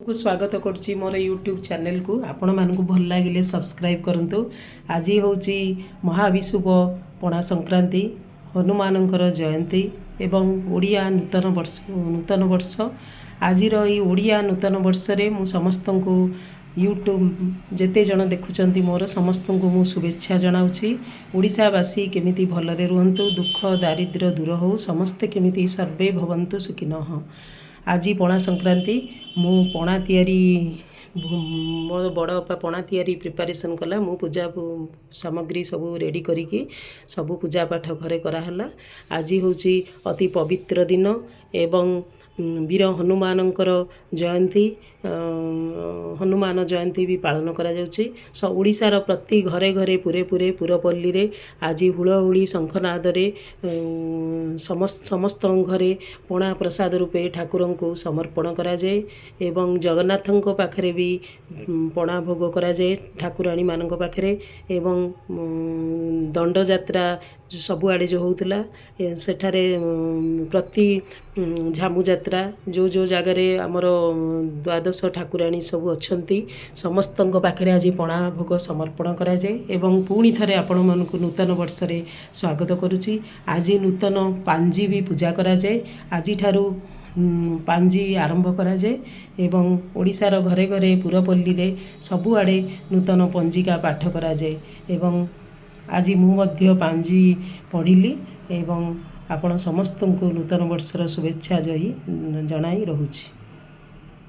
को स्वागत करुच्ची मोर YouTube channel को आपण मानक भल लगे सब्सक्राइब करंतु। आज हूँ महाविशुभ पणा संक्रांति हनुमान जयंती एवं ओडिया नूतन वर्ष आज ओडिया नूतन वर्ष रे मु समस्त को यूट्यूब जेते जन देखुंत मोर समस्त को मु शुभेच्छा जनाऊँगी। ओडिशावासी केमिति भलरे रुहंतु, दुख दारिद्र्य दूर हो, समस्ते केमिति सर्वे भवन्तु सुखिनः। आज पणा संक्रांति मु पणा तैयारी मो बड़ बापा पणा तैयारी प्रिपरेशन कला। मु पूजा सामग्री सब रेडी करिकी सब पूजा पाठ घरे कराला। आज हूँ अति पवित्र दिन एवं वीर हनुमानंकर जयंती हनुमान जयंती भी पालन करा जाउछि। ओडिशार प्रति घरे घरे पुरे पुरे पुरपल्ली रे आज हुलहुली शंखनाद रे समस्त घरे पणा प्रसाद रूपे ठाकुर को समर्पण करा जाए एवं जगन्नाथों पाखरे भी पणा भोग करा जाए ठाकुराणी मानक पाखरे एवं दंड यात्रा सबुआड़े जो होता सेठारे प्रति झामु यात्रा जो जो जगार आमर द्वादश ठाकुराणी सब अच्छी समस्त पाखे आज पणा भोग समर्पण करा जाए एवं पुणी थे आपण मानक नूतन वर्ष रे स्वागत करुच्ची। आज नूतन पांजी भी पूजा करा जाए। आज ठारू पांजी आरंभ करा जाए एवं ओडिशार घरे घरे पुरपल्ली रे सबुआड़े नूतन पंजिका पाठ करा जाए एवं आज मु पांजी पढ़िली एवं आपण समस्त को नूतन वर्षर शुभेच्छा जही जनाई रहुछि।